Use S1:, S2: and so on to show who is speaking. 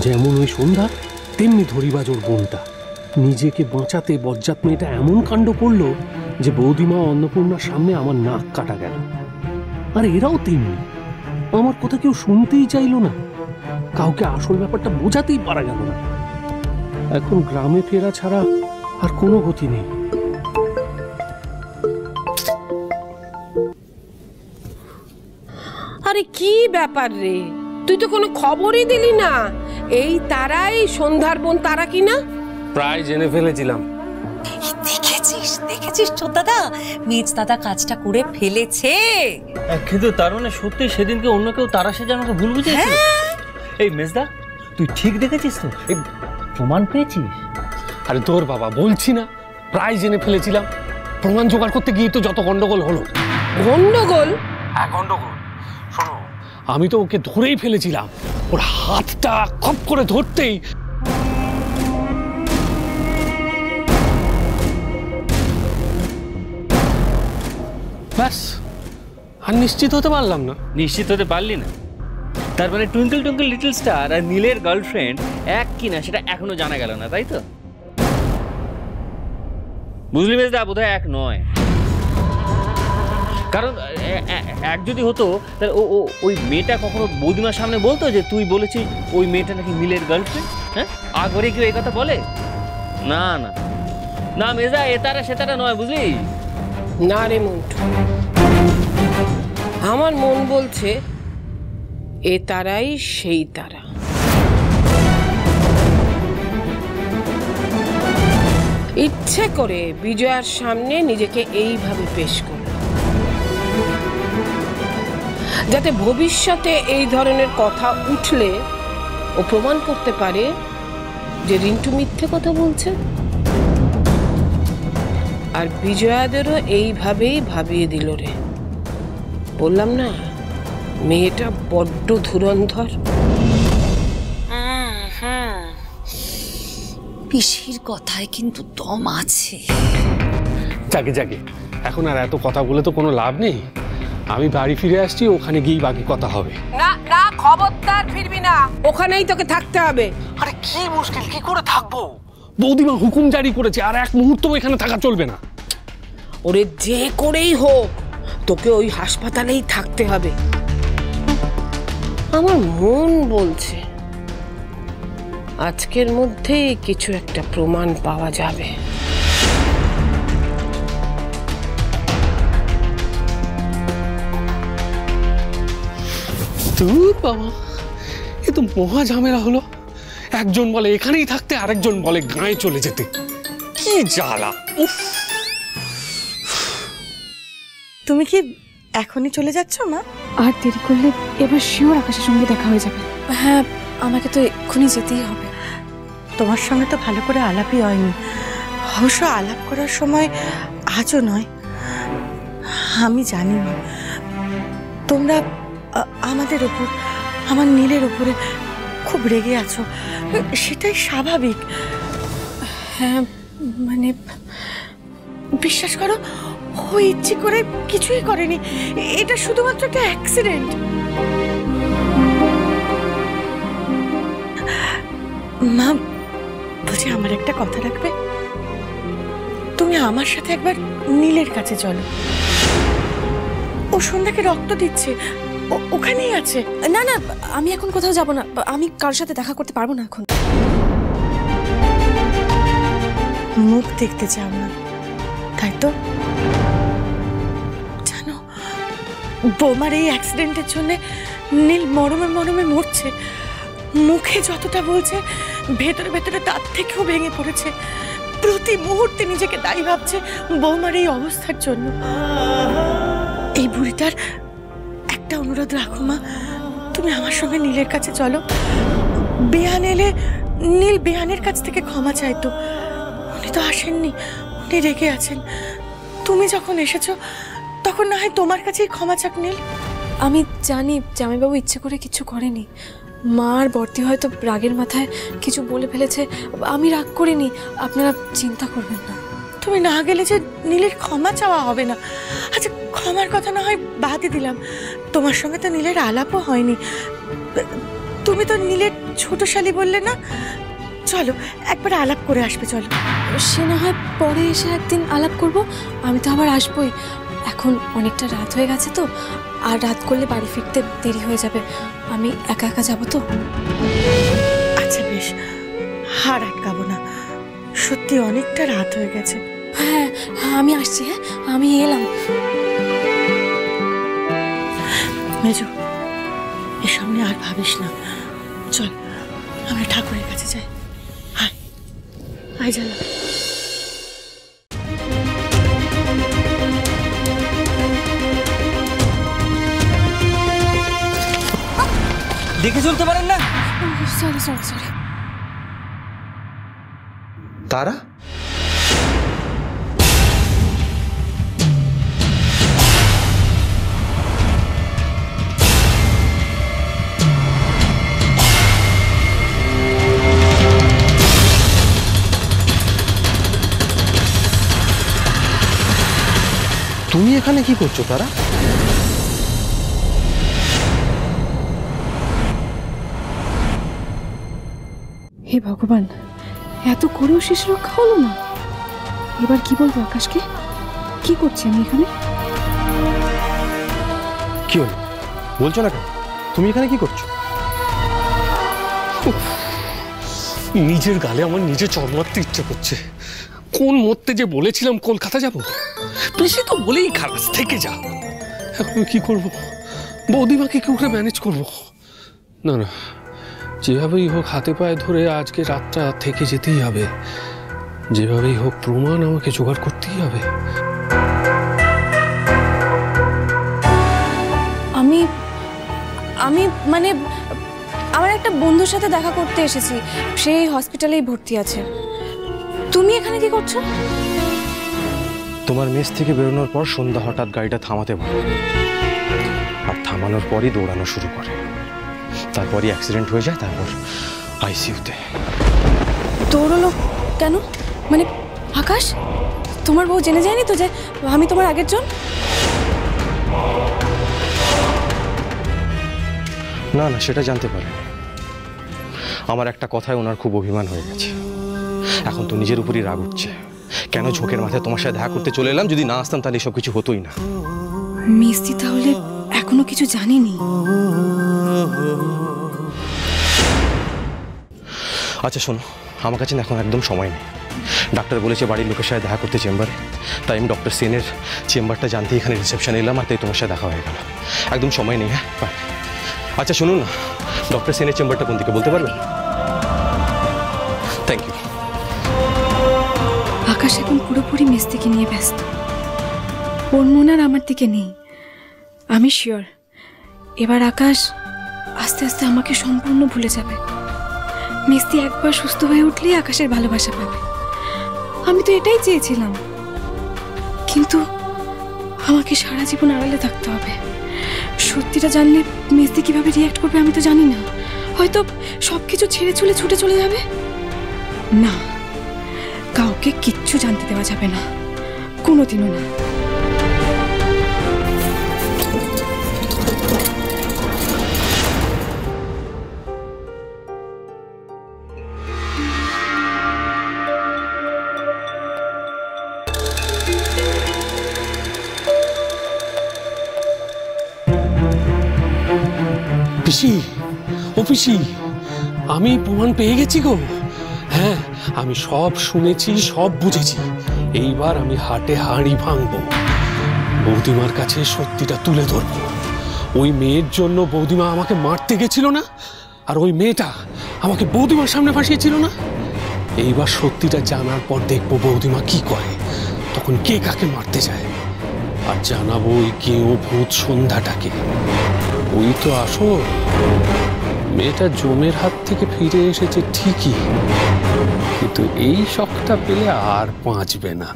S1: যেমন ওই সন্ধ্যা তেমনি ধরিবাজোর বোনটা নিজেকে বাঁচাতে বজ্জাত মেয়েটা এমন কাণ্ড করলো যে বৌদিমা অন্নপূর্ণার সামনে আমার নাক কাটা গেল। আর এরাও তেমনি, আমার কথা কেউ শুনতেই চাইলো না, কাউকে আসল ব্যাপারটা বোঝাতেই পারা গেল না। এখন গ্রামে ফেরা ছাড়া আর কোনো গতি নেই।
S2: আরে কি ব্যাপার রে, তুই তো কোনো খবরই দিলি না। এই তারাই সন্ধ্যার বোন তারা কি না?
S1: প্রায় জেনে ফেলেছিলাম।
S3: দেখেছিস ছোট দাদা, মেজ দাদা কাজটা করে ফেলেছে।
S4: কিন্তু তার মানে সত্যি সেদিনকে অন্য কেউ তারা সেজে আমাকে ভুল বুঝেছিল। এই মেজদা, তুই ঠিক দেখেছিস তো? এই প্রমাণ পেয়েছিস?
S1: আরে তোর বাবা, বলছি না প্রায় জেনে ফেলেছিলাম। প্রমাণ জোগাড় করতে গিয়ে তো যত গন্ডগোল হলো।
S2: গন্ডগোল?
S1: হ্যাঁ গন্ডগোল। শোনো, আমি তো ওকে ধরেই ফেলেছিলাম, ওর হাতটা খপ করে ধরতেই ব্যাস, আর নিশ্চিত হতে পারলাম না।
S4: নিশ্চিত হতে পারলি না? তার মানে টুইঙ্কল টুইঙ্কল লিটল স্টার আর নীলের গার্লফ্রেন্ড এক কিনা সেটা এখনো জানা গেল না, তাই তো? বুঝলি মেজদা, বোধহয় এক নয়। কারণ এক যদি হতো তাহলে ওই মেয়েটা কখনো বৌদিমার সামনে বলতো যে তুই বলেছিস ওই মেয়েটা নাকি নীলের গার্লফ্রেন্ড? হ্যাঁ, আগরে কেউ এই কথা বলে? না না না মেজদা, এ তারা সে তারা নয়, বুঝলি?
S2: না রে মন্টু, আমার মন বলছে এ তারাই সেই তারা। ইচ্ছে করে বিজয়ার সামনে নিজেকে এইভাবে পেশ করল, যাতে ভবিষ্যতে এই ধরনের কথা উঠলে ও প্রমাণ করতে পারে যে রিন্টু মিথ্যে কথা বলছে। আর বিজয়াদেরও এইভাবেই ভাবিয়ে দিল রে। বললাম না, মেয়েটা বড্ড ধুরন্ধর।
S3: পিসির কথায় কিন্তু দম আছে।
S1: যাকে যাকে, এখন আর এত কথা বলে তো কোনো লাভ নেই। আমি বাড়ি ফিরে আসছি, ওখানে গিয়ে বাকি কথা হবে।
S2: না না, খবরদার ফিরবি না, ওখানেই তোকে থাকতে হবে।
S1: আরে কি মুশকিল, কি করে থাকবো? বৌদিমা হুকুম জারি করেছে, আর এক মুহূর্ত এখানে থাকা চলবে না।
S2: ওরে যে করেই হোক তোকে ওই হাসপাতালেই থাকতে হবে। আমার মন বলছে আজকের মধ্যেই কিছু একটা প্রমাণ পাওয়া যাবে।
S1: দূর বাবা, এ তো মহা ঝামেলা হলো। একজন বলে এখানেই থাকতে, আরেকজন বলে গাঁয়ে চলে যেতে। কি জ্বালা! উফ,
S5: তুমি কি এখনই চলে যাচ্ছ মা?
S6: আর দেরি করলে এবার শিওর আকাশের সঙ্গে দেখা হয়ে যাবে। হ্যাঁ, আমাকে তো এক্ষুনি যেতেই হবে।
S5: তোমার সঙ্গে তো ভালো করে আলাপই হয়নি। অবশ্য আলাপ করার সময় আজও নয়। আমি জানি না তোমরা আমাদের ওপর, আমার নীলের উপরে খুব রেগে আছো, সেটাই স্বাভাবিক।
S6: হ্যাঁ মানে
S5: বিশ্বাস করো, ও ইচ্ছে করে কিছুই করেনি, এটা শুধুমাত্র একটা অ্যাক্সিডেন্ট। মা বলছি, আমার একটা কথা রাখবে? তুমি আমার সাথে একবার নীলের কাছে চলো। ও সন্ধ্যাকে রক্ত দিচ্ছে, ওখানেই আছে।
S6: না না, আমি এখন কোথাও যাব না। আমি কারোর সাথে দেখা করতে পারবো না এখন।
S5: মুখ দেখতে চাও না, তাই তো? জানো, বোমার এই অ্যাক্সিডেন্টের জন্য নীল মরমে মরমে মরছে। মুখে যতটা বলছে, ভেতরে ভেতরে তার থেকেও ভেঙে পড়েছে। প্রতি মুহূর্তে নিজেকে দায়ী ভাবছে বৌমার এই অবস্থার জন্য। এই বুড়িটার একটা অনুরোধ রাখো মা, তুমি আমার সঙ্গে নীলের কাছে চলো। বেয়ান এলে নীল বেয়ানের কাছ থেকে ক্ষমা চাইতো। উনি তো আসেননি, উনি রেগে আছেন। তুমি যখন এসেছো তখন না হয় তোমার কাছেই ক্ষমা চাক নীল।
S6: আমি জানি জামাইবাবু ইচ্ছে করে কিছু করেনি। মা আর বর্তি হয়তো রাগের মাথায় কিছু বলে ফেলেছে। আমি রাগ করিনি, আপনারা চিন্তা করবেন না।
S5: তুমি না গেলে যে নীলের ক্ষমা চাওয়া হবে না। আচ্ছা, ক্ষমার কথা না হয় বাদই দিলাম, তোমার সঙ্গে তো নীলের আলাপও হয়নি। তুমি তো নীলের ছোট শালি বললে না, চলো একবার আলাপ করে আসবে, চলো।
S6: সে না হয় পরে এসে একদিন আলাপ করব, আমি তো আবার আসবই। এখন অনেকটা রাত হয়ে গেছে তো, আর রাত করলে বাড়ি ফিরতে দেরি হয়ে যাবে, আমি একা একা যাবো তো।
S5: আচ্ছা বেশ, হার আটকাবো না, সত্যি অনেকটা রাত হয়ে গেছে।
S6: হ্যাঁ আমি আসছি, হ্যাঁ আমি এলাম।
S5: মেজো, এ সামনে আর ভাবিস না, চল আমরা ঠাকুরের কাছে যাই। আয় আয় জানা।
S7: দেখে চলতে পারেন না?
S6: Sorry sorry sorry.
S8: তারা তুমি এখানে কি করছো তারা?
S6: হে ভগবান, এত করেও শেষ রক্ষা হলো না। এবার কি বলবো আকাশকে? কি করছি আমি এখানে?
S8: কি হলো বলছো না কেন? তুমি এখানে কি করছো?
S1: নিজের গালে আমার নিজে চড় মারতে ইচ্ছে করছে। কোন মরতে যে বলেছিলাম কলকাতা যাব, পিসি তো বলেই খালাস থেকে যা। এখন কি করব? বৌদিমাকে কি করে ম্যানেজ করব? না না, যেভাবেই হোক হাতে পায়ে ধরে আজকে রাতটা থেকে যেতেই হবে। যেভাবেই হোক প্রমাণ আমাকে জোগাড় করতেই হবে।
S6: আমি আমি মানে আমার একটা বন্ধুর সাথে দেখা করতে এসেছি, সেই হসপিটালেই ভর্তি আছে। তুমি এখানে কি করছো?
S8: তোমার মেস থেকে বেরোনোর পর সন্ধ্যা হঠাৎ গাড়িটা থামাতে বলে, আর থামানোর পরই দৌড়ানো শুরু করে। তারপরই অ্যাক্সিডেন্ট হয়ে যায়, তারপর আইসিইউতে।
S6: দৌড়লো কেন? মানে আকাশ, তোমার বউ জেনে যায়নি তো যে আমি তোমার আগের জন?
S8: না না, সেটা জানতে পারিনি। আমার একটা কথায় ওনার খুব অভিমান হয়ে গেছে। এখন তো নিজের উপরই রাগ উঠছে। কেন ঝোঁকের মাথায় তোমার সাথে দেখা করতে চলে এলাম? যদি না আসতাম তাহলে এসব কিছু হতোই না।
S6: মিস্তি তাহলে এখনো কিছু জানিনি।
S8: আচ্ছা শোনো, আমার কাছে এখন একদম সময় নেই। ডাক্তার বলেছে বাড়ির লোকের সাথে দেখা করতে চেম্বারে, তাই আমি ডক্টর সেনের চেম্বারটা জানতে এখানে রিসেপশনে এলাম, আর তাই তোমার সাথে দেখা হয়ে গেল। একদম সময় নেই। হ্যাঁ বাই। আচ্ছা শুনুন না, ডক্টর সেনের চেম্বারটা কোন দিকে বলতে পারবেন? Thank you.
S6: আকাশ এখন পুরোপুরি মিস্তিকে নিয়ে ব্যস্ত, ওর মন আর আমার দিকে নেই। আমি শিওর এবার আকাশ আস্তে আস্তে আমাকে সম্পূর্ণ ভুলে যাবে। মিস্তি একবার সুস্থ হয়ে উঠলেই আকাশের ভালোবাসা পাবে। আমি তো এটাই চেয়েছিলাম, কিন্তু আমাকে সারা জীবন আড়ালে থাকতে হবে। সত্যিটা জানলে মিস্তি কিভাবে রিয়াক্ট করবে আমি তো জানি না। হয়তো সবকিছু ছেড়ে চলে ছুটে চলে যাবে। না, কাউকে কিচ্ছু জানতে দেওয়া যাবে না, কোনোদিনও না।
S1: পিসি, ও পিসি, আমি প্রমাণ পেয়ে গেছি গো। হ্যাঁ, আমি সব শুনেছি, সব বুঝেছি। এইবার আমি হাটে হাঁড়ি ভাঙবো, বৌদিমার কাছে সত্যিটা তুলে ধরবো। ওই মেয়ের জন্য বৌদিমা আমাকে মারতে গেছিল না, আর ওই মেয়েটা আমাকে বৌদিমার সামনে ফাঁসিয়েছিল না। এইবার সত্যিটা জানার পর দেখবো বৌদিমা কি করে, তখন কে কাকে মারতে যায়। আর জানাবো ওই কেউ ভূত সন্ধ্যাটাকে। ওই তো আসো, মেয়েটা জমের হাত থেকে ফিরে এসেছে ঠিকই, কিন্তু এই শখটা পেলে আর বাঁচবে না।